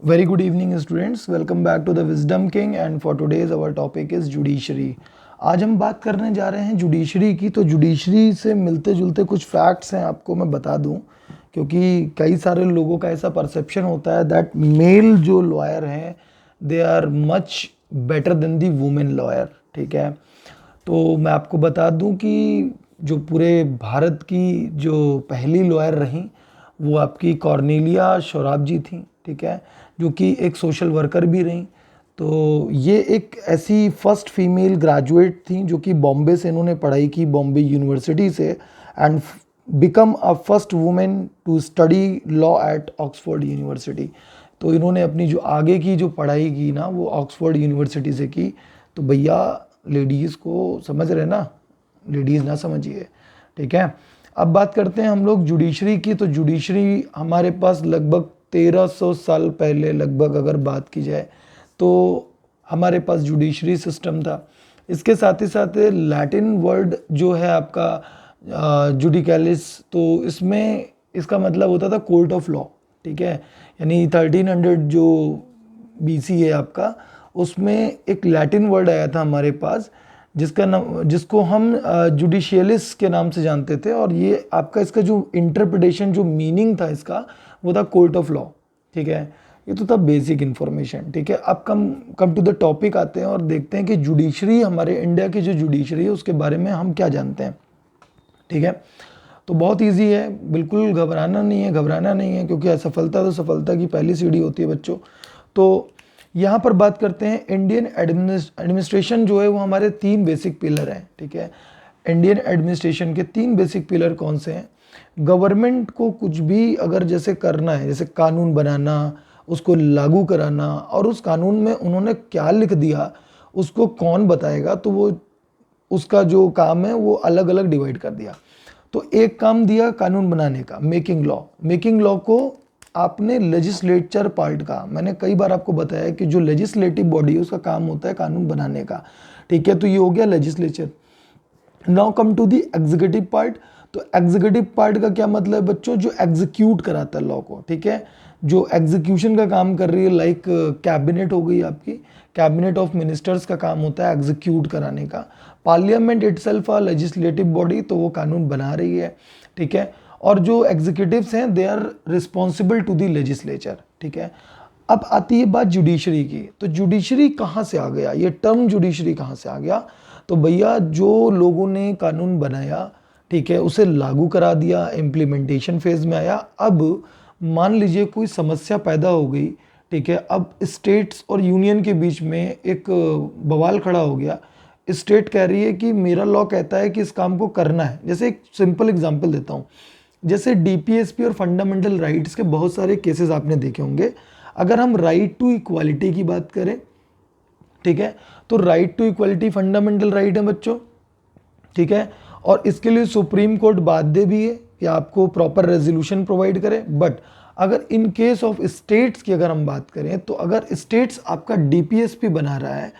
Very good evening students, welcome back to the Wisdom King and for today's our topic is judiciary। आज हम बात करने जा रहे हैं जुडिशरी की। तो जुडिशरी से मिलते जुलते कुछ फैक्ट्स हैं, आपको मैं बता दूं, क्योंकि कई सारे लोगों का ऐसा परसेप्शन होता है दैट मेल जो लॉयर हैं they are much better than the women lawyer. ठीक है, तो मैं आपको बता दूं कि जो पूरे भारत की जो पहली लॉयर रहीं वो आपकी कॉर्नेलिया शोराब जी थी। ठीक है, जो कि एक सोशल वर्कर भी रहीं। तो ये एक ऐसी फर्स्ट फीमेल ग्रेजुएट थी जो कि बॉम्बे से इन्होंने पढ़ाई की, बॉम्बे यूनिवर्सिटी से, and become a first women to study law at Oxford University. तो इन्होंने अपनी जो आगे की जो पढ़ाई की ना वो ऑक्सफोर्ड यूनिवर्सिटी से की। तो भैया लेडीज़ को समझ रहे ना, लेडीज़ ना समझिए। ठीक है, अब बात करते हैं हम लोग जुडिशरी की। तो जुडिशरी हमारे पास लगभग 1300 साल पहले लगभग अगर बात की जाए तो हमारे पास जुडिशरी सिस्टम था। इसके साथ ही साथ लैटिन वर्ड जो है आपका जुडिकैलिस, तो इसमें इसका मतलब होता था कोर्ट ऑफ लॉ। ठीक है, यानी 1300 जो बीसी है आपका, उसमें एक लैटिन वर्ड आया था हमारे पास जिसका नाम, जिसको हम जुडिशियलिस के नाम से जानते थे। और ये आपका इसका जो इंटरप्रिटेशन, जो मीनिंग था इसका, वो था कोर्ट ऑफ लॉ। ठीक है, ये तो था बेसिक इन्फॉर्मेशन। ठीक है, अब कम टू द टॉपिक आते हैं और देखते हैं कि जुडिशरी, हमारे इंडिया की जो जुडिशरी है उसके बारे में हम क्या जानते हैं। ठीक है, तो बहुत इजी है, बिल्कुल घबराना नहीं है, क्योंकि असफलता तो सफलता की पहली सीढ़ी होती है बच्चों। तो यहाँ पर बात करते हैं इंडियन एडमिनिस्ट्रेशन जो है वो हमारे 3 बेसिक पिलर हैं। ठीक है, इंडियन एडमिनिस्ट्रेशन के 3 बेसिक पिलर कौन से हैं? गवर्नमेंट को कुछ भी अगर जैसे करना है, जैसे कानून बनाना, उसको लागू कराना, और उस कानून में उन्होंने क्या लिख दिया उसको कौन बताएगा, तो वो उसका जो काम है वो अलग अलग डिवाइड कर दिया। तो एक काम दिया कानून बनाने का, मेकिंग लॉ। मेकिंग लॉ को आपने लेजिस्लेचर पार्ट का, मैंने कई बार आपको बताया कि जो लेजिस्लेटिव बॉडी है उसका काम होता है कानून बनाने का। ठीक है, तो ये हो गया legislature. Now come to the executive part. तो एग्जीक्यूटिव पार्ट का क्या मतलब है बच्चों? जो एग्जीक्यूट कराता है लॉ को। ठीक है, जो एग्जीक्यूशन का काम कर रही है, लाइक कैबिनेट हो गई आपकी, कैबिनेट ऑफ मिनिस्टर्स का काम होता है एग्जीक्यूट कराने का। Parliament itself a legislative body, तो वो कानून बना रही है। ठीक है, और जो एग्जीक्यूटिव्स हैं they are responsible to the legislature. ठीक है, अब आती है बात जुडिशरी की। तो जुडिशरी कहाँ से आ गया, ये टर्म जुडिशरी कहाँ से आ गया? तो भैया जो लोगों ने कानून बनाया, ठीक है, उसे लागू करा दिया, इम्प्लीमेंटेशन फेज में आया। अब मान लीजिए कोई समस्या पैदा हो गई, ठीक है, अब स्टेट्स और यूनियन के बीच में एक बवाल खड़ा हो गया। स्टेट कह रही है कि मेरा लॉ कहता है कि इस काम को करना है। जैसे एक सिंपल एग्जांपल देता हूँ, जैसे डीपीएसपी और फंडामेंटल राइट्स के बहुत सारे केसेस आपने देखे होंगे। अगर हम राइट टू इक्वालिटी की बात करें, ठीक है, तो right to equality fundamental right है बच्चों। ठीक है, और इसके लिए सुप्रीम कोर्ट बाध्य भी है कि आपको प्रॉपर रेजोल्यूशन प्रोवाइड करे। बट अगर इन केस ऑफ स्टेट्स की अगर हम बात करें, तो अगर स्टेट्स आपका डीपीएसपी बना रहा है,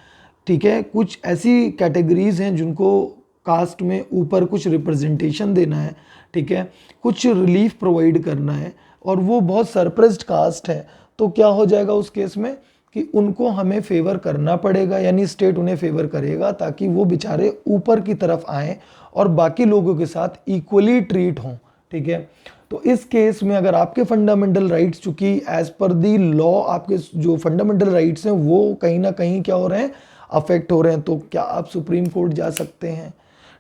ठीक है, कुछ ऐसी कैटेगरीज हैं जिनको कास्ट में ऊपर कुछ रिप्रेजेंटेशन देना है, ठीक है, कुछ रिलीफ प्रोवाइड करना है, और वो बहुत सरप्रेस्ड कास्ट है, तो क्या हो जाएगा उस केस में कि उनको हमें फेवर करना पड़ेगा, यानी स्टेट उन्हें फेवर करेगा ताकि वो बेचारे ऊपर की तरफ आएँ और बाकी लोगों के साथ इक्वली ट्रीट हों। ठीक है, तो इस केस में अगर आपके फंडामेंटल राइट्स, चूंकि एज पर दी लॉ आपके जो फंडामेंटल राइट्स हैं वो कहीं ना कहीं क्या हो रहे हैं, अफेक्ट हो रहे हैं, तो क्या आप सुप्रीम कोर्ट जा सकते हैं?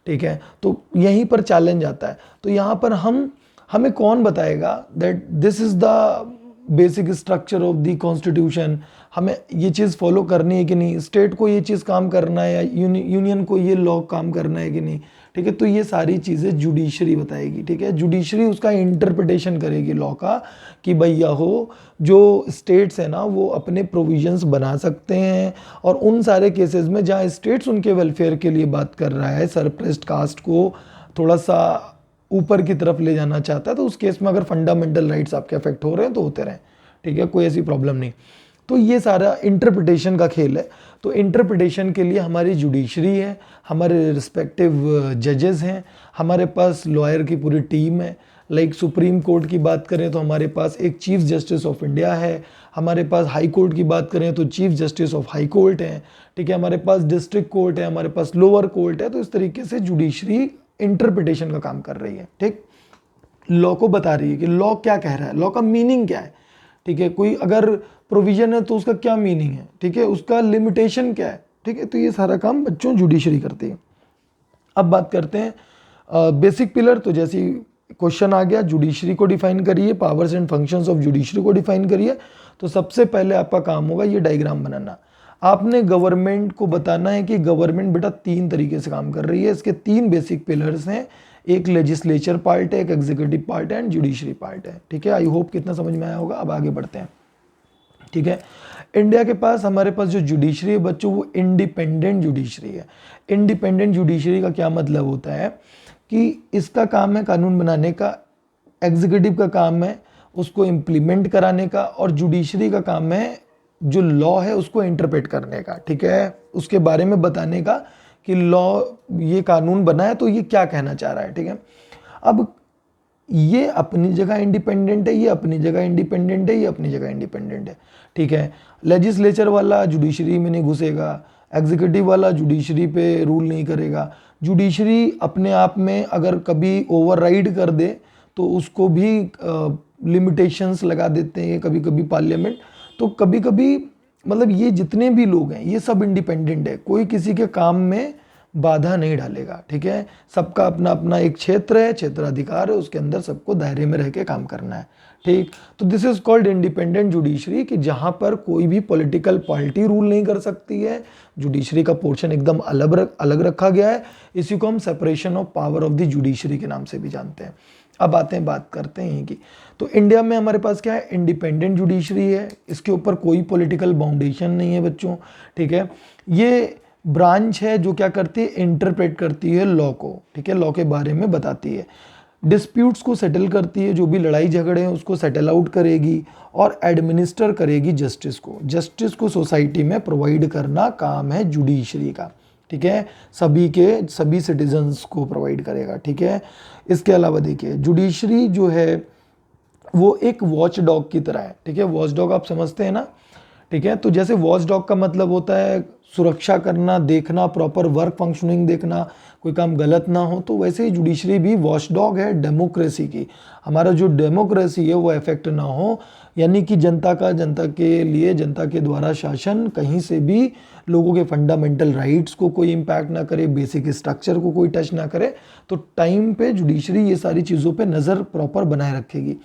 ठीक है, तो यहीं पर चैलेंज आता है। तो यहाँ पर हमें कौन बताएगा that this is the basic structure of the constitution, हमें ये चीज़ फॉलो करनी है कि नहीं, स्टेट को ये चीज़ काम करना है या यूनियन को ये लॉ काम करना है कि नहीं। ठीक है, तो ये सारी चीज़ें जुडिशरी बताएगी। ठीक है, जुडिशरी उसका इंटरप्रिटेशन करेगी लॉ का कि भैया हो जो स्टेट्स है ना वो अपने प्रोविजंस बना सकते हैं, और उन सारे केसेस में जहाँ स्टेट्स उनके वेलफेयर के लिए बात कर रहा है, सरप्रेस्ड कास्ट को थोड़ा सा ऊपर की तरफ ले जाना चाहता है, तो उस केस में अगर फंडामेंटल राइट्स आपके अफेक्ट हो रहे हैं तो होते रहें। ठीक है, कोई ऐसी प्रॉब्लम नहीं। तो ये सारा इंटरप्रिटेशन का खेल है। तो इंटरप्रिटेशन के लिए हमारी जुडिशरी है, हमारे रिस्पेक्टिव जजेस हैं, हमारे पास लॉयर की पूरी टीम है, लाइक सुप्रीम कोर्ट की बात करें तो हमारे पास एक चीफ जस्टिस ऑफ इंडिया है, हमारे पास हाई कोर्ट की बात करें तो chief justice of high court है, ठीक है, हमारे पास डिस्ट्रिक्ट कोर्ट है, हमारे पास लोअर कोर्ट है। तो इस तरीके से जुडिशरी इंटरप्रिटेशन का काम कर रही है, ठीक, लॉ को बता रही है कि लॉ क्या कह रहा है, लॉ का मीनिंग क्या है, ठीक है, कोई अगर प्रोविजन है तो उसका क्या मीनिंग है, ठीक है, उसका लिमिटेशन क्या है, ठीक है। तो ये सारा काम बच्चों जुडिशरी करती है। अब बात करते हैं बेसिक पिलर। तो जैसे क्वेश्चन आ गया जुडिशरी को डिफाइन करिए, powers and functions of judiciary को डिफाइन करिए, तो सबसे पहले आपका काम होगा ये डायग्राम बनाना। आपने गवर्नमेंट को बताना है कि गवर्नमेंट बेटा 3 तरीके से काम कर रही है, इसके 3 बेसिक पिलर्स हैं, एक लेजिस्लेचर पार्ट है, एक एग्जीक्यूटिव पार्ट है एंड जुडिशरी पार्ट है, ठीक है। आई होप कितना समझ में आया होगा। अब आगे बढ़ते हैं, ठीक है। इंडिया के पास हमारे पास जो जुडिशरी है बच्चों वो इंडिपेंडेंट जुडिशरी है। इंडिपेंडेंट जुडिशरी का क्या मतलब होता है कि इसका काम है कानून बनाने का, एग्जीक्यूटिव का काम है उसको इम्प्लीमेंट कराने का, और जुडिशरी का काम है जो लॉ है उसको इंटरप्रेट करने का, ठीक है, उसके बारे में बताने का कि लॉ ये कानून बना है तो ये क्या कहना चाह रहा है, ठीक है। अब ये अपनी जगह इंडिपेंडेंट है, ये अपनी जगह इंडिपेंडेंट है, ये अपनी जगह इंडिपेंडेंट है, ठीक है। लेजिस्लेचर वाला जुडिशरी में नहीं घुसेगा, एग्जीक्यूटिव वाला जुडिशरी पे रूल नहीं करेगा। जुडिशरी अपने आप में अगर कभी ओवरराइड कर दे तो उसको भी लिमिटेशंस लगा देते हैं कभी कभी पार्लियामेंट। तो कभी कभी मतलब ये जितने भी लोग हैं ये सब इंडिपेंडेंट है, कोई किसी के काम में बाधा नहीं डालेगा, ठीक है। सबका अपना अपना एक क्षेत्र है, क्षेत्राधिकार है, उसके अंदर सबको दायरे में रह के काम करना है, ठीक। तो this is called independent judiciary, कि जहां पर कोई भी पॉलिटिकल पार्टी रूल नहीं कर सकती है। जुडिशरी का पोर्शन एकदम अलग रखा गया है। इसी को हम separation of power of the judiciary के नाम से भी जानते हैं। अब आते हैं, बात करते हैं कि तो इंडिया में हमारे पास क्या है, इंडिपेंडेंट जुडिशरी है, इसके ऊपर कोई पॉलिटिकल बाउंडेशन नहीं है बच्चों, ठीक है। ये ब्रांच है जो क्या करती है, इंटरप्रेट करती है लॉ को, ठीक है, लॉ के बारे में बताती है, डिस्प्यूट्स को सेटल करती है, जो भी लड़ाई झगड़े हैं उसको सेटल आउट करेगी, और एडमिनिस्टर करेगी जस्टिस को। जस्टिस को सोसाइटी में प्रोवाइड करना काम है जुडिशरी का, ठीक है, सभी सिटीजन्स को प्रोवाइड करेगा, ठीक है। इसके अलावा देखिए जुडिशरी जो है वो एक वॉच डॉग की तरह है, ठीक है। वॉच डॉग आप समझते हैं ना, ठीक है। तो जैसे वॉच डॉग का मतलब होता है सुरक्षा करना, देखना, प्रॉपर वर्क फंक्शनिंग देखना, कोई काम गलत ना हो, तो वैसे ही जुडिशरी भी वॉच डॉग है डेमोक्रेसी की। हमारा जो डेमोक्रेसी है वो इफेक्ट ना हो, यानी कि जनता के लिए जनता के द्वारा शासन कहीं से भी लोगों के फंडामेंटल राइट्स को कोई इम्पैक्ट ना करे, बेसिक स्ट्रक्चर को कोई टच ना करे। तो टाइम पे जुडिशरी ये सारी चीज़ों पे नज़र प्रॉपर बनाए रखेगी।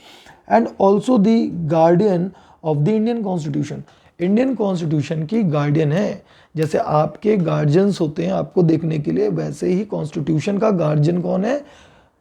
And also the guardian of the Indian constitution, Indian constitution की गार्डियन है। जैसे आपके गार्जियंस होते हैं आपको देखने के लिए, वैसे ही कॉन्स्टिट्यूशन का गार्जियन कौन है,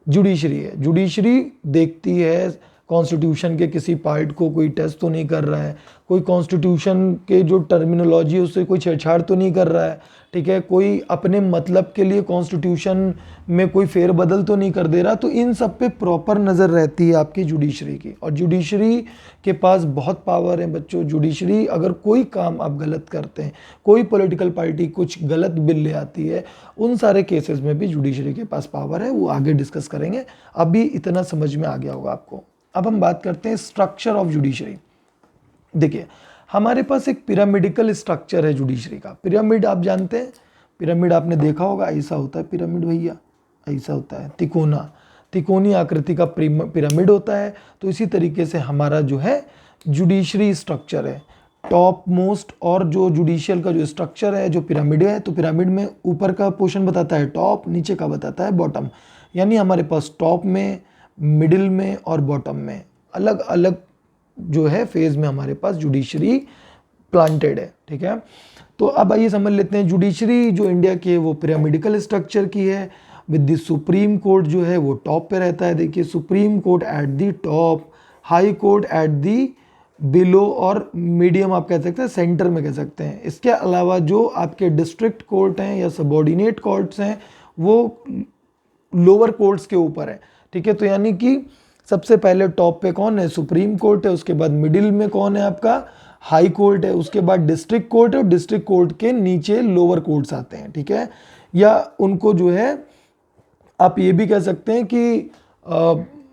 जुडिशरी है। जुडिशरी देखती है कॉन्स्टिट्यूशन के किसी पार्ट को कोई टेस्ट तो नहीं कर रहा है, कोई कॉन्स्टिट्यूशन के जो टर्मिनोलॉजी है उससे कोई छेड़छाड़ तो नहीं कर रहा है, ठीक है, कोई अपने मतलब के लिए कॉन्स्टिट्यूशन में कोई फेरबदल तो नहीं कर दे रहा। तो इन सब पे प्रॉपर नज़र रहती है आपकी जुडिशरी की, और जुडिशरी के पास बहुत पावर है बच्चों। जुडिशरी अगर कोई काम आप गलत करते हैं, कोई पॉलिटिकल पार्टी कुछ गलत बिल ले आती है, उन सारे केसेस में भी जुडिशरी के पास पावर है, वो आगे डिस्कस करेंगे। अभी इतना समझ में आ गया होगा आपको। अब हम बात करते हैं स्ट्रक्चर ऑफ जुडिशरी। देखिए हमारे पास एक पिरामिडिकल स्ट्रक्चर है जुडिशरी का। पिरामिड आप जानते हैं, पिरामिड आपने देखा होगा, ऐसा होता है पिरामिड भैया, ऐसा होता है, तिकोनी आकृति का पिरामिड होता है। तो इसी तरीके से हमारा जो है जुडिशरी स्ट्रक्चर है, टॉप मोस्ट, और जो जुडिशियल का जो स्ट्रक्चर है जो पिरामिड है, तो पिरामिड में ऊपर का पोर्शन बताता है टॉप, नीचे का बताता है बॉटम। यानी हमारे पास टॉप में, मिडिल में और बॉटम में अलग अलग जो है फेज में हमारे पास जुडिशरी प्लांटेड है, ठीक है। तो अब आइए समझ लेते हैं जुडिशरी जो इंडिया की है वो पिरामिडिकल स्ट्रक्चर की है, विद द सुप्रीम कोर्ट जो है वो टॉप पे रहता है। देखिए supreme court at the top, high court at the below, और मीडियम आप कह सकते हैं, सेंटर में कह सकते हैं। इसके अलावा जो आपके डिस्ट्रिक्ट कोर्ट हैं या सबॉर्डिनेट कोर्ट्स हैं वो लोअर कोर्ट्स के ऊपर है, ठीक है। तो यानी कि सबसे पहले टॉप पे कौन है, सुप्रीम कोर्ट है, उसके बाद मिडिल में कौन है आपका, हाई कोर्ट है, उसके बाद डिस्ट्रिक्ट कोर्ट है, और डिस्ट्रिक्ट कोर्ट के नीचे लोअर कोर्ट्स आते हैं, ठीक है। या उनको जो है आप ये भी कह सकते हैं कि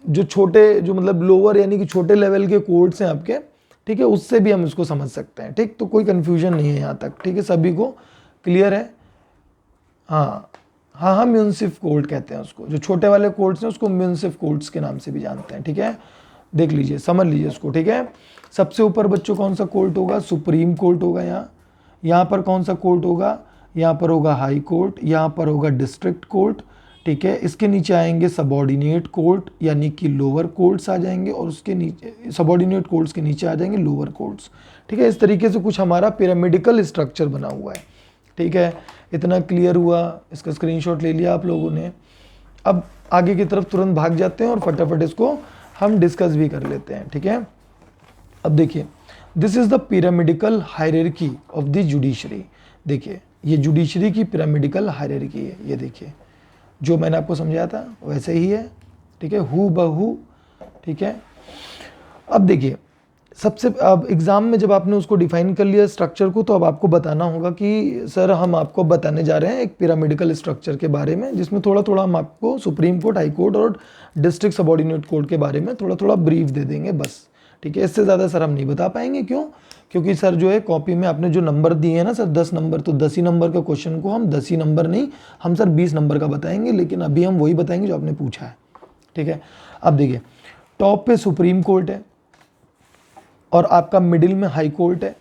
जो छोटे, जो मतलब लोअर यानी कि छोटे लेवल के कोर्ट्स हैं आपके, ठीक है, उससे भी हम इसको समझ सकते हैं। ठीक, तो कोई कंफ्यूजन नहीं है यहाँ तक, ठीक है, सभी को क्लियर है। हाँ हाँ हाँ, म्यूनसिफ कोर्ट कहते हैं उसको, जो छोटे वाले कोर्ट्स हैं उसको म्यूनसिफ कोर्ट्स के नाम से भी जानते हैं। ठीक है, देख लीजिए, समझ लीजिए उसको। ठीक है, सबसे ऊपर बच्चों कौन सा कोर्ट होगा? सुप्रीम कोर्ट होगा। यहाँ पर कौन सा कोर्ट होगा? यहाँ पर होगा हाई कोर्ट, यहाँ पर होगा डिस्ट्रिक्ट कोर्ट। ठीक है, इसके नीचे आएंगे सबॉर्डिनेट कोर्ट यानी कि लोअर कोर्ट्स आ जाएंगे, और उसके नीचे सबॉर्डिनेट कोर्ट्स के नीचे आ जाएंगे लोअर कोर्ट्स। ठीक है, इस तरीके से कुछ हमारा पिरामिडिकल स्ट्रक्चर बना हुआ है। ठीक है, इतना क्लियर हुआ, इसका स्क्रीनशॉट ले लिया आप लोगों ने। अब आगे की तरफ तुरंत भाग जाते हैं और फटाफट इसको हम डिस्कस भी कर लेते हैं। ठीक है, अब देखिए, this is the pyramidical hierarchy of the judiciary. देखिए, ये जुडिशरी की पिरामिडिकल हायरार्की है। ये देखिए, जो मैंने आपको समझाया था वैसे ही है। ठीक है, हु बहू। ठीक है, अब देखिए, सबसे अब एग्ज़ाम में जब आपने उसको डिफाइन कर लिया स्ट्रक्चर को, तो अब आपको बताना होगा कि सर हम आपको बताने जा रहे हैं एक पिरामिडिकल स्ट्रक्चर के बारे में, जिसमें थोड़ा थोड़ा हम आपको सुप्रीम कोर्ट, हाई कोर्ट और डिस्ट्रिक्ट सबॉर्डिनेट कोर्ट के बारे में थोड़ा थोड़ा ब्रीफ दे देंगे बस। ठीक है, इससे ज़्यादा सर हम नहीं बता पाएंगे। क्यों? क्योंकि सर जो है कॉपी में आपने जो नंबर दिए हैं ना सर 10 नंबर, तो 10 ही नंबर का क्वेश्चन को हम 10 ही नंबर नहीं, हम सर 20 नंबर का बताएंगे, लेकिन अभी हम वही बताएंगे जो आपने पूछा है। ठीक है, अब देखिए, टॉप पे सुप्रीम कोर्ट है और आपका मिडिल में हाई कोर्ट है,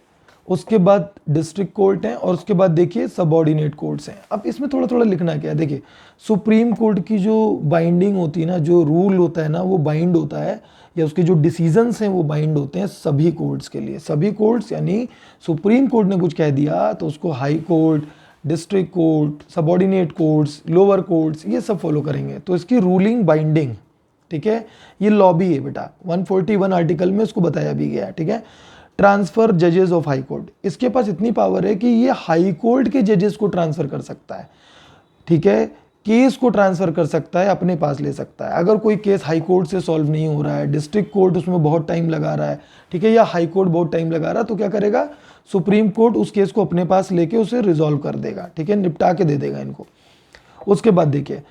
उसके बाद डिस्ट्रिक्ट कोर्ट है, और उसके बाद देखिए सबॉर्डिनेट कोर्ट्स हैं। अब इसमें थोड़ा थोड़ा लिखना क्या है, देखिए, सुप्रीम कोर्ट की जो बाइंडिंग होती है ना, जो रूल होता है ना, वो बाइंड होता है, या उसके जो डिसीजंस हैं वो बाइंड होते हैं सभी कोर्ट्स के लिए। सभी कोर्ट्स यानी सुप्रीम कोर्ट ने कुछ कह दिया तो उसको high court, district court, subordinate courts, lower courts, ये सब फॉलो करेंगे। तो इसकी रूलिंग बाइंडिंग, ठीक है, ये लॉ भी है बेटा, 141 आर्टिकल में इसको बताया भी गया है। ठीक है, ट्रांसफर जजेस ऑफ हाई कोर्ट, इसके पास इतनी पावर है कि ये हाई कोर्ट के जजेस को ट्रांसफर कर सकता है। ठीक है, केस को ट्रांसफर कर सकता है, अपने पास ले सकता है। अगर कोई केस हाई कोर्ट से सॉल्व नहीं हो रहा है, डिस्ट्रिक्ट कोर्ट उसमें बहुत टाइम लगा रहा है, ठीक है, या हाई कोर्ट बहुत टाइम लगा रहा है, तो क्या करेगा, सुप्रीम कोर्ट उस केस को अपने पास लेके उसे रिजॉल्व कर देगा। ठीक है, निपटा के दे देगा इनको। उसके बाद देखिए,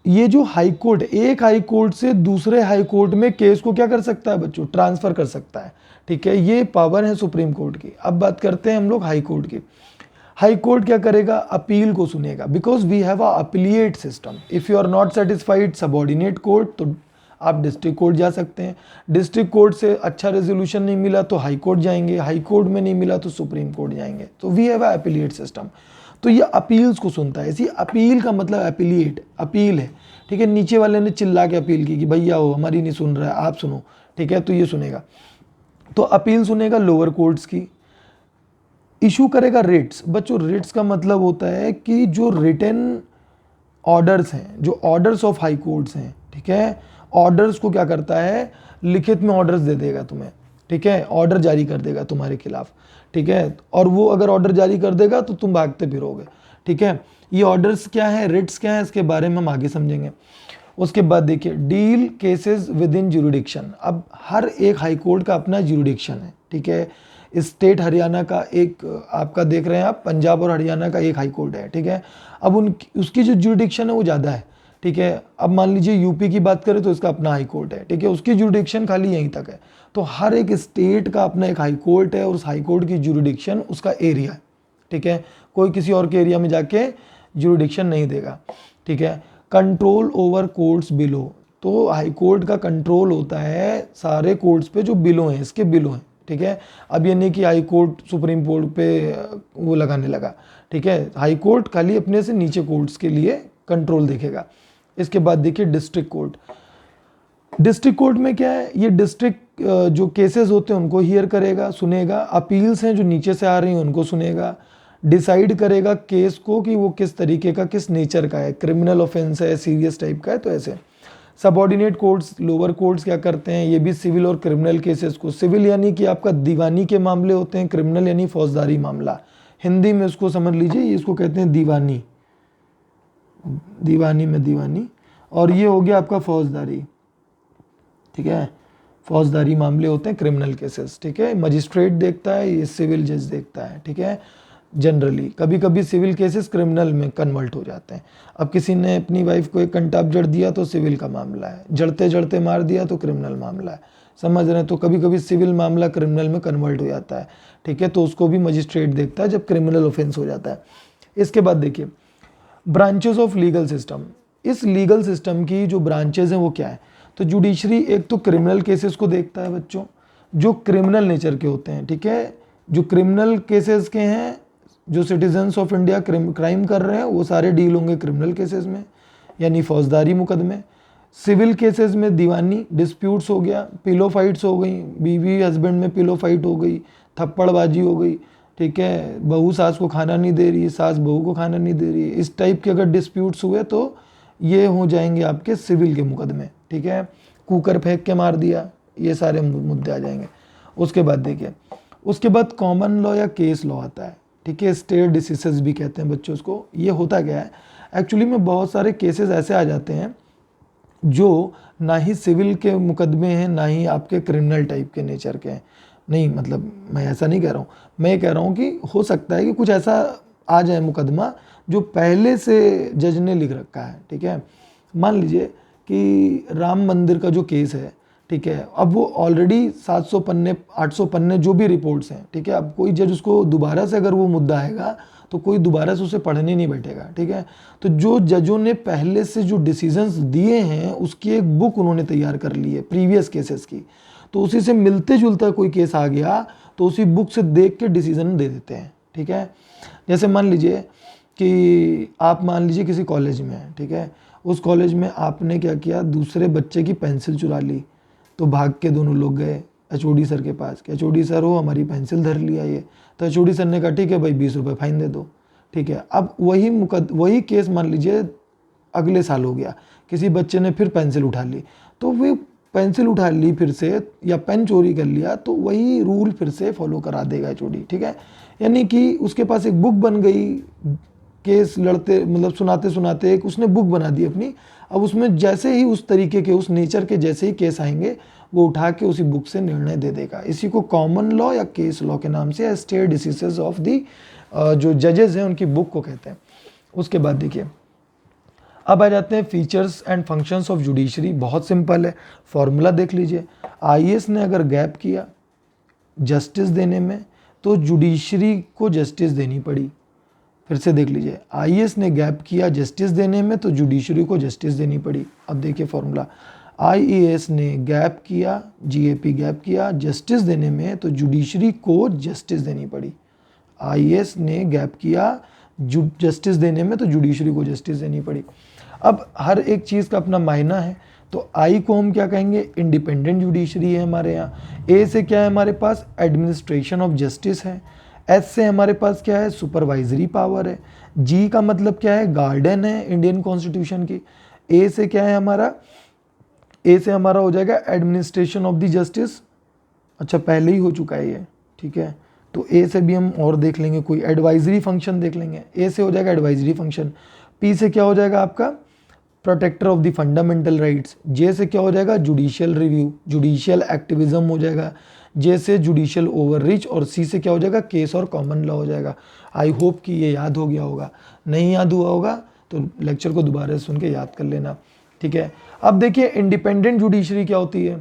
ये जो हाई कोर्ट, एक हाई कोर्ट से दूसरे हाई कोर्ट में केस को क्या कर सकता है बच्चों, ट्रांसफर कर सकता है। ठीक है, ये पावर है सुप्रीम कोर्ट की। अब बात करते हैं हम लोग हाई कोर्ट की। हाई कोर्ट क्या करेगा, अपील को सुनेगा, because we have a appellate system. If you are not satisfied subordinate court, तो आप डिस्ट्रिक्ट कोर्ट जा सकते हैं। डिस्ट्रिक्ट कोर्ट से अच्छा रेजोल्यूशन नहीं मिला तो हाई कोर्ट जाएंगे, हाई कोर्ट में नहीं मिला तो सुप्रीम कोर्ट जाएंगे। तो we have a appellate system. तो ये अपील्स को सुनता है। इसी अपील का मतलब अपीलिएट, अपील है। ठीक है, नीचे वाले ने चिल्ला के अपील की कि भैया हो हमारी नहीं सुन रहा है, आप सुनो। ठीक है, तो ये सुनेगा, तो अपील सुनेगा लोअर कोर्ट्स की। इशू करेगा रिट्स। बच्चों, रिट्स का मतलब होता है कि जो रिटन ऑर्डर्स हैं, जो ऑर्डर्स ऑफ हाई कोर्ट्स हैं, ठीक है, ऑर्डर्स को क्या करता है, लिखित में ऑर्डर्स दे देगा तुम्हें। ठीक है, ऑर्डर जारी कर देगा तुम्हारे खिलाफ। ठीक है, और वो अगर ऑर्डर जारी कर देगा तो तुम भागते फिरोगे। ठीक है, ये ऑर्डर्स क्या है, रिट्स क्या है, इसके बारे में हम आगे समझेंगे। उसके बाद देखिए, deal cases with in jurisdiction. अब हर एक हाई कोर्ट का अपना ज्यूरिडिक्शन है। ठीक है, स्टेट हरियाणा का एक, आपका देख रहे हैं आप, पंजाब और हरियाणा का एक हाई कोर्ट है। ठीक है, अब उसकी जो ज्यूरिडिक्शन है वो ज़्यादा है। ठीक है, अब मान लीजिए यूपी की बात करें तो इसका अपना हाई कोर्ट है। ठीक है, उसकी ज्यूरिडिक्शन खाली यहीं तक है। तो हर एक स्टेट का अपना एक हाई कोर्ट है, और उस हाई कोर्ट की ज्यूरिडिक्शन उसका एरिया है। ठीक है, कोई किसी और के एरिया में जाके ज्यूरिडिक्शन नहीं देगा। ठीक है, कंट्रोल ओवर कोर्ट्स बिलो। तो हाई कोर्ट का कंट्रोल होता है सारे कोर्ट्स पे जो बिलो हैं, इसके बिलो हैं। ठीक है, अब ये नहीं कि हाई कोर्ट सुप्रीम कोर्ट पे वो लगाने लगा। ठीक है, हाई कोर्ट खाली अपने से नीचे कोर्ट्स के लिए कंट्रोल देखेगा। इसके बाद देखिए डिस्ट्रिक्ट कोर्ट। डिस्ट्रिक्ट कोर्ट में क्या है, ये डिस्ट्रिक्ट जो केसेस होते हैं उनको हियर करेगा, सुनेगा। अपील्स हैं जो नीचे से आ रही हैं उनको सुनेगा। डिसाइड करेगा केस को कि वो किस तरीके का, किस नेचर का है, क्रिमिनल ऑफेंस है, सीरियस टाइप का है, तो ऐसे। सबॉर्डिनेट कोर्ट्स, लोअर कोर्ट्स क्या करते हैं, ये भी सिविल और क्रिमिनल केसेस को, सिविल यानी कि आपका दीवानी के मामले होते हैं, क्रिमिनल यानी फौजदारी मामला। हिंदी में इसको समझ लीजिए, इसको कहते हैं दीवानी, दीवानी में दीवानी, और ये हो गया आपका फौजदारी। ठीक है, फौजदारी मामले होते हैं, क्रिमिनल केसेस। ठीक है, मजिस्ट्रेट देखता है, ये सिविल जज देखता है। ठीक है, जनरली कभी कभी सिविल केसेस क्रिमिनल में कन्वर्ट हो जाते हैं। अब किसी ने अपनी वाइफ को एक कंटाप जड़ दिया तो सिविल का मामला है, जड़ते जड़ते मार दिया तो क्रिमिनल मामला है, समझ रहे हैं। तो कभी कभी सिविल मामला क्रिमिनल में कन्वर्ट हो जाता है, ठीक है। तो उसको भी मजिस्ट्रेट देखता है जब क्रिमिनल ऑफेंस हो जाता है। इसके बाद देखिए ब्रांचेस ऑफ लीगल सिस्टम। इस लीगल सिस्टम की जो ब्रांचेस हैं वो क्या है, तो जुडिशरी एक तो क्रिमिनल केसेस को देखता है बच्चों, जो क्रिमिनल नेचर के होते हैं, ठीक है। जो क्रिमिनल केसेस के हैं, जो सिटीजन्स ऑफ इंडिया क्राइम कर रहे हैं वो सारे डील होंगे क्रिमिनल केसेस में, यानी फौजदारी मुकदमे। सिविल केसेस में दीवानी डिस्प्यूट्स हो गया, पिलो फाइट्स हो गई, बीवी हस्बैंड में पिलो फाइट हो गई, थप्पड़बाजी हो गई, ठीक है। बहू सास को खाना नहीं दे रही, सास बहू को खाना नहीं दे रही, इस टाइप के अगर डिस्प्यूट्स हुए तो ये हो जाएंगे आपके सिविल के मुकदमे, ठीक है। कुकर फेंक के मार दिया, ये सारे मुद्दे आ जाएंगे। उसके बाद देखिए, उसके बाद कॉमन लॉ या केस लॉ आता है, ठीक है। स्टेट डिसीजन भी कहते हैं बच्चों उसको। ये होता क्या है, एक्चुअली में बहुत सारे केसेस ऐसे आ जाते हैं जो ना ही सिविल के मुकदमे हैं ना ही आपके क्रिमिनल टाइप के नेचर के हैं। नहीं मतलब मैं ऐसा नहीं कह रहा हूँ, मैं ये कह रहा हूँ कि हो सकता है कि कुछ ऐसा आ जाए मुकदमा जो पहले से जज ने लिख रखा है, ठीक है। मान लीजिए कि राम मंदिर का जो केस है, ठीक है, अब वो ऑलरेडी 700 पन्ने 800 पन्ने जो भी रिपोर्ट्स हैं, ठीक है। अब कोई जज उसको दोबारा से अगर वो मुद्दा आएगा तो कोई दोबारा से उसे पढ़ने नहीं बैठेगा, ठीक है। तो जो जजों ने पहले से जो डिसीजंस दिए हैं उसकी एक बुक उन्होंने तैयार कर ली है प्रीवियस केसेस की, तो उसी से मिलते जुलता कोई केस आ गया तो उसी बुक से देख के डिसीजन दे देते हैं, ठीक है। जैसे मान लीजिए कि आप मान लीजिए किसी कॉलेज में हैं, ठीक है। उस कॉलेज में आपने क्या किया, दूसरे बच्चे की पेंसिल चुरा ली, तो भाग के दोनों लोग गए एचओडी सर के पास कि एचओडी सर हो हमारी पेंसिल धर लिया ये। तो एचओडी सर ने कहा ठीक है भाई 20 रुपये फाइन दे दो, ठीक है। अब वही केस मान लीजिए अगले साल हो गया, किसी बच्चे ने फिर पेंसिल उठा ली, तो वो पेंसिल उठा ली फिर से या पेन चोरी कर लिया तो वही रूल फिर से फॉलो करा देगा एचओडी, ठीक है। यानी कि उसके पास एक बुक बन गई, केस लड़ते मतलब सुनाते सुनाते एक उसने बुक बना दी अपनी। अब उसमें जैसे ही उस तरीके के उस नेचर के जैसे ही केस आएंगे वो उठा के उसी बुक से निर्णय दे देगा। इसी को कॉमन लॉ या केस लॉ के नाम से स्टेट डिसीजंस ऑफ दी जो जजेस हैं उनकी बुक को कहते हैं। उसके बाद देखिए अब आ जाते हैं features and functions of judiciary. बहुत सिंपल है, फॉर्मूला देख लीजिए। आईएएस ने अगर गैप किया जस्टिस देने में तो जुडिशरी को जस्टिस देनी पड़ी। फिर से देख लीजिए, आईएएस ने गैप किया जस्टिस देने में तो जुडिशरी को जस्टिस देनी पड़ी। अब देखिए फॉर्मूला, आईएएस ने गैप किया, जीएपी गैप किया जस्टिस देने में तो जुडिशरी को जस्टिस देनी पड़ी। आईएएस ने गैप किया जस्टिस देने में तो जुडिशरी को जस्टिस देनी पड़ी। अब हर एक चीज़ का अपना मायना है, तो आई को हम क्या कहेंगे, इंडिपेंडेंट जुडिशरी है हमारे यहाँ। ए से क्या है हमारे पास, एडमिनिस्ट्रेशन ऑफ जस्टिस है। एस से हमारे पास क्या है, सुपरवाइजरी पावर है। जी का मतलब क्या है, गार्डन है इंडियन कॉन्स्टिट्यूशन की। ए से क्या है हमारा, ए से हमारा हो जाएगा एडमिनिस्ट्रेशन ऑफ द जस्टिस। अच्छा पहले ही हो चुका है ये, ठीक है। तो ए से भी हम और देख लेंगे, कोई एडवाइजरी फंक्शन देख लेंगे। ए से हो जाएगा एडवाइजरी फंक्शन। पी से क्या हो जाएगा आपका, protector of the fundamental rights. जे से क्या हो जाएगा, जुडिशियल रिव्यू, जुडिशियल एक्टिविज्म हो जाएगा। जे से जुडिशियल ओवररीच और सी से क्या हो जाएगा, केस और कॉमन लॉ हो जाएगा। आई होप कि ये याद हो गया होगा, नहीं याद हुआ होगा तो लेक्चर को दोबारा सुन के याद कर लेना, ठीक है। अब देखिए इंडिपेंडेंट जुडिशरी क्या होती है।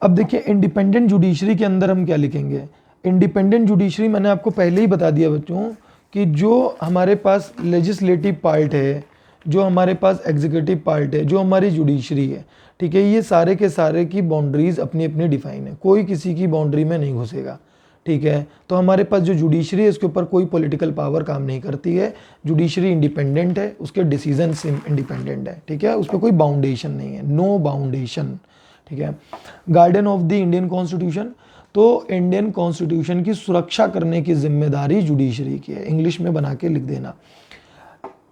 अब देखिए इंडिपेंडेंट जुडिशरी के अंदर हम क्या लिखेंगे, इंडिपेंडेंट जुडिशरी मैंने आपको पहले ही बता दिया बच्चों कि जो हमारे पास लेजिस्लेटिव पार्ट है, जो हमारे पास एग्जीक्यूटिव पार्ट है, जो हमारी जुडिशरी है, ठीक है, ये सारे के सारे की बाउंड्रीज अपनी अपनी डिफाइन है, कोई किसी की बाउंड्री में नहीं घुसेगा, ठीक है। तो हमारे पास जो जुडिशरी है इसके ऊपर कोई पॉलिटिकल पावर काम नहीं करती है। जुडिशरी इंडिपेंडेंट है, उसके डिसीजन इंडिपेंडेंट है, ठीक है, उस पर कोई बाउंडेशन नहीं है, नो बाउंडेशन, ठीक है। Guardian of the Indian constitution, तो इंडियन कॉन्स्टिट्यूशन की सुरक्षा करने की जिम्मेदारी जुडिशरी की है, इंग्लिश में बना के लिख देना।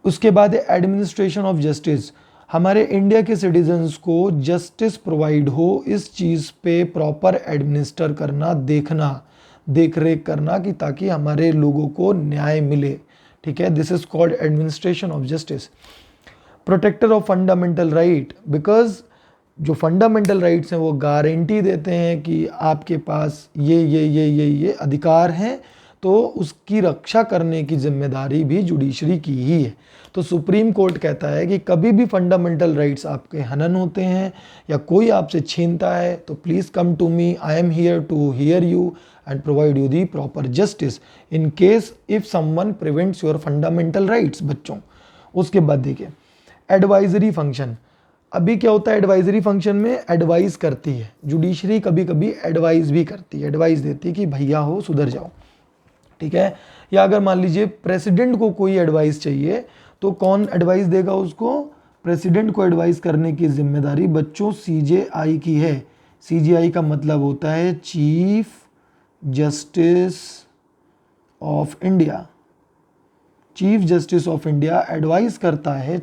उसके बाद एडमिनिस्ट्रेशन ऑफ जस्टिस, हमारे इंडिया के सिटीजन्स को जस्टिस प्रोवाइड हो इस चीज़ पे प्रॉपर एडमिनिस्टर करना, देखना, देख रेख करना कि ताकि हमारे लोगों को न्याय मिले, ठीक है। This is called administration of justice. Protector of fundamental right, because जो फंडामेंटल राइट्स हैं वो गारंटी देते हैं कि आपके पास ये अधिकार हैं, तो उसकी रक्षा करने की जिम्मेदारी भी जुडिशरी की ही है। तो सुप्रीम कोर्ट कहता है कि कभी भी फंडामेंटल राइट्स आपके हनन होते हैं या कोई आपसे छीनता है तो please come to me, I am here to hear you and provide you the proper justice in case if someone prevents your fundamental rights. बच्चों, उसके बाद देखिए एडवाइजरी फंक्शन। अभी क्या होता है एडवाइजरी फंक्शन में, एडवाइस करती है जुडिशरी, कभी कभी एडवाइस भी करती है, एडवाइस देती है कि भैया हो सुधर जाओ, ठीक है। या अगर मान लीजिए प्रेसिडेंट को कोई एडवाइस चाहिए तो कौन एडवाइस देगा उसको? प्रेसिडेंट को एडवाइस करने की जिम्मेदारी बच्चों सीजेआई की है। सीजेआई का मतलब होता है chief justice of India. Chief justice of India advice करता है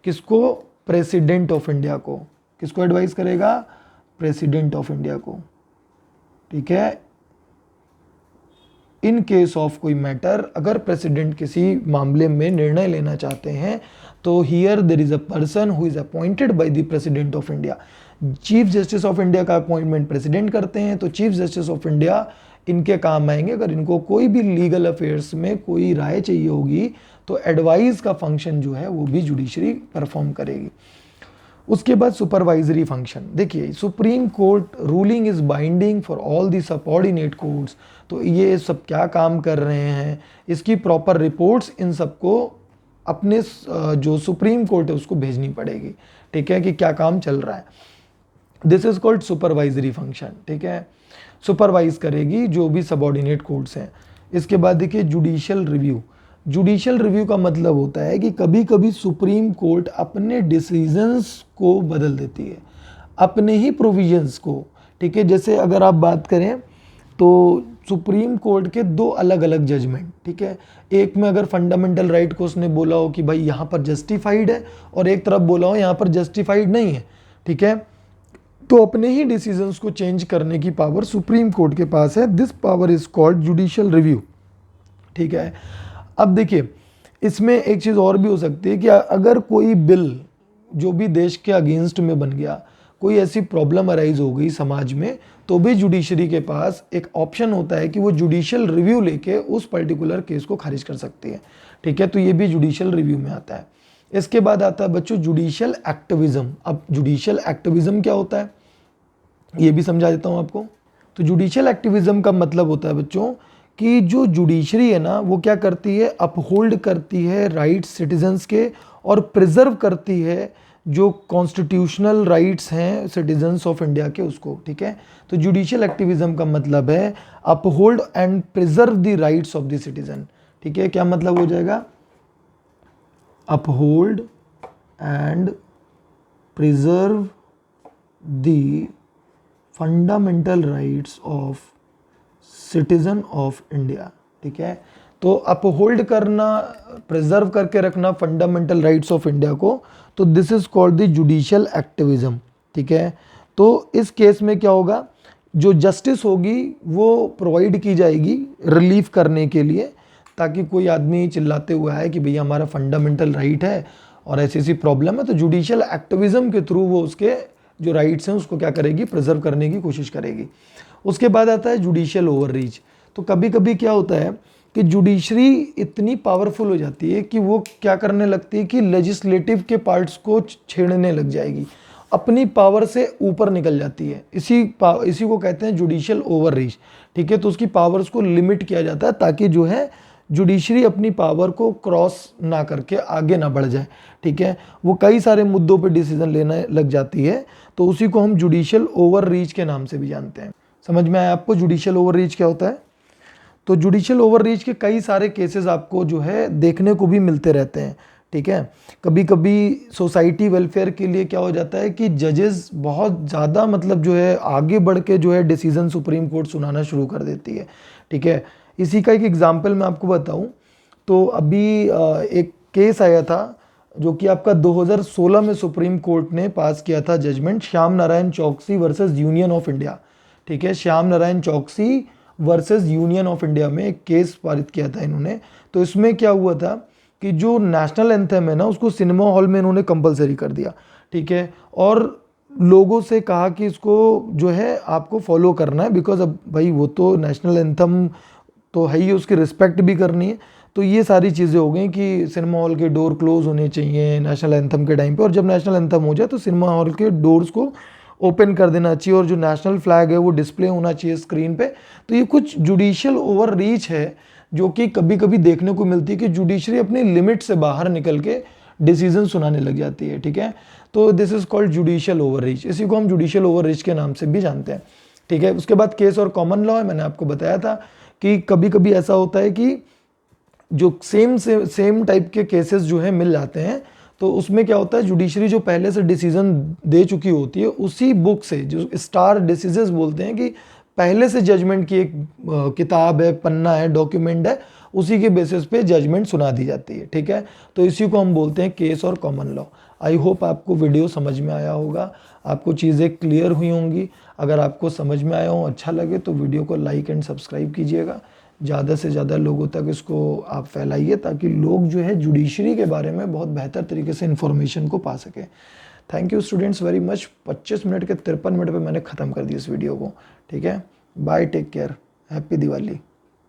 किसको? प्रेसिडेंट ऑफ इंडिया को। किसको एडवाइस करेगा? प्रेसिडेंट ऑफ इंडिया को, ठीक है। इन केस ऑफ कोई मैटर, अगर प्रेसिडेंट किसी मामले में निर्णय लेना चाहते हैं तो here there is a person who is appointed by the president of India. Chief justice of India का अपॉइंटमेंट प्रेसिडेंट करते हैं, तो चीफ जस्टिस ऑफ इंडिया इनके काम आएंगे। अगर इनको कोई भी लीगल अफेयर्स में कोई राय चाहिए होगी तो एडवाइस का फंक्शन जो है वो भी जुडिशरी परफॉर्म करेगी। उसके बाद सुपरवाइजरी फंक्शन। देखिए supreme court ruling is binding for all the subordinate courts. तो ये सब क्या काम कर रहे हैं, इसकी प्रॉपर रिपोर्ट्स इन सबको अपने जो सुप्रीम कोर्ट है उसको भेजनी पड़ेगी, ठीक है, कि क्या काम चल रहा है। This is called supervisory function, ठीक है। सुपरवाइज करेगी जो भी सबऑर्डिनेट कोर्ट्स हैं। इसके बाद देखिए जुडिशियल रिव्यू। जुडिशियल रिव्यू का मतलब होता है कि कभी कभी सुप्रीम कोर्ट अपने डिसीजंस को बदल देती है, अपने ही प्रोविजंस को, ठीक है। जैसे अगर आप बात करें तो सुप्रीम कोर्ट के दो अलग अलग जजमेंट, ठीक है। एक में अगर फंडामेंटल राइट को उसने बोला हो कि भाई यहाँ पर जस्टिफाइड है और एक तरफ बोला हो यहाँ पर जस्टिफाइड नहीं है, ठीक है, तो अपने ही डिसीजंस को चेंज करने की पावर सुप्रीम कोर्ट के पास है। This power is called judicial review, ठीक है। अब देखिए इसमें एक चीज़ और भी हो सकती है कि अगर कोई बिल जो भी देश के अगेंस्ट में बन गया, कोई ऐसी प्रॉब्लम अराइज हो गई समाज में, तो भी जुडिशरी के पास एक ऑप्शन होता है कि वो जुडिशियल रिव्यू लेके उस पर्टिकुलर केस को खारिज कर सकती है, ठीक है। तो ये भी जुडिशियल रिव्यू में आता है। इसके बाद आता है बच्चों जुडिशियल एक्टिविज्म। अब जुडिशियल एक्टिविज्म क्या होता है ये भी समझा देता हूँ आपको। तो जुडिशियल एक्टिविज्म का मतलब होता है बच्चों कि जो जुडिशरी है ना वो क्या करती है, अपहोल्ड करती है राइट्स सिटीजन्स के और प्रिजर्व करती है जो कॉन्स्टिट्यूशनल राइट्स हैं सिटीजन्स ऑफ इंडिया के उसको, ठीक है। तो जुडिशियल एक्टिविज्म का मतलब है uphold and preserve the rights of the citizen, ठीक है। क्या मतलब हो जाएगा? Uphold and preserve the fundamental rights of citizen of India, ठीक है। तो अपहोल्ड करना, प्रिजर्व करके रखना फंडामेंटल राइट्स ऑफ इंडिया को, तो this is called the judicial activism, ठीक है। तो इस केस में क्या होगा, जो जस्टिस होगी वो प्रोवाइड की जाएगी रिलीफ करने के लिए, ताकि कोई आदमी चिल्लाते हुए आए कि भैया हमारा फंडामेंटल राइट है और ऐसी ऐसी प्रॉब्लम है, तो जुडिशियल एक्टिविज्म के थ्रू वो उसके जो राइट्स हैं उसको क्या करेगी, प्रिजर्व करने की कोशिश करेगी। उसके बाद आता है जुडिशियल ओवररीच। तो कभी कभी क्या होता है कि जुडिशरी इतनी पावरफुल हो जाती है कि वो क्या करने लगती है कि लेजिस्लेटिव के पार्ट्स को छेड़ने लग जाएगी, अपनी पावर से ऊपर निकल जाती है। इसी को कहते हैं जुडिशियल ओवररीच, ठीक है। तो उसकी पावर्स को लिमिट किया जाता है ताकि जो है जुडिशरी अपनी पावर को क्रॉस ना करके आगे ना बढ़ जाए, ठीक है। वो कई सारे मुद्दों पर डिसीजन लेने लग जाती है, तो उसी को हम जुडिशियल ओवररीच के नाम से भी जानते हैं। समझ में आया आपको जुडिशियल ओवररीच क्या होता है? तो जुडिशियल ओवररीच के कई सारे केसेस आपको जो है देखने को भी मिलते रहते हैं, ठीक है। कभी कभी सोसाइटी वेलफेयर के लिए क्या हो जाता है कि जजेस बहुत ज़्यादा मतलब जो है आगे बढ़ के जो है डिसीजन सुप्रीम कोर्ट सुनाना शुरू कर देती है, ठीक है। इसी का एक एग्जांपल मैं आपको बताऊं तो अभी एक केस आया था जो कि आपका 2016 में सुप्रीम कोर्ट ने पास किया था जजमेंट, श्याम नारायण चौकसी वर्सेस यूनियन ऑफ इंडिया, ठीक है। श्याम नारायण चौकसी वर्सेस यूनियन ऑफ इंडिया में एक केस पारित किया था इन्होंने। तो इसमें क्या हुआ था कि जो नेशनल एंथम है ना उसको सिनेमा हॉल में इन्होंने कंपलसरी कर दिया, ठीक है। और लोगों से कहा कि इसको जो है आपको फॉलो करना है, बिकॉज अब भाई वो तो नेशनल एंथम तो है ही, उसकी रिस्पेक्ट भी करनी है। तो ये सारी चीज़ें हो गई कि सिनेमा हॉल के डोर क्लोज होने चाहिए नेशनल एंथम के टाइम पे, और जब नेशनल एंथम हो जाए तो सिनेमा हॉल के डोर्स को ओपन कर देना चाहिए, और जो नेशनल फ्लैग है वो डिस्प्ले होना चाहिए स्क्रीन पे। तो ये कुछ जुडिशियल ओवर रीच है जो कि कभी कभी देखने को मिलती है कि जुडिशरी अपनी लिमिट से बाहर निकल के डिसीजन सुनाने लग जाती है, ठीक है। तो this is called judicial over reach, इसी को हम जुडिशियल ओवर रीच के नाम से भी जानते हैं, ठीक है। उसके बाद केस और कॉमन लॉ है, मैंने आपको बताया था कि कभी कभी ऐसा होता है कि जो सेम टाइप के केसेस जो है मिल जाते हैं, तो उसमें क्या होता है, जुडिशरी जो पहले से डिसीजन दे चुकी होती है उसी बुक से, जो स्टार डिसीजन बोलते हैं कि पहले से जजमेंट की एक किताब है, पन्ना है, डॉक्यूमेंट है, उसी के बेसिस पे जजमेंट सुना दी जाती है, ठीक है। तो इसी को हम बोलते हैं केस और कॉमन लॉ। आई होप आपको वीडियो समझ में आया होगा, आपको चीज़ें क्लियर हुई होंगी। अगर आपको समझ में आया हो, अच्छा लगे तो वीडियो को लाइक एंड सब्सक्राइब कीजिएगा। ज़्यादा से ज़्यादा लोगों तक इसको आप फैलाइए, ताकि लोग जो है जुडिशरी के बारे में बहुत बेहतर तरीके से इन्फॉर्मेशन को पा सकें। Thank you students very much. 25 minute के 53 मिनट पे मैंने ख़त्म कर दी इस वीडियो को, ठीक है। Bye, take care, happy Diwali.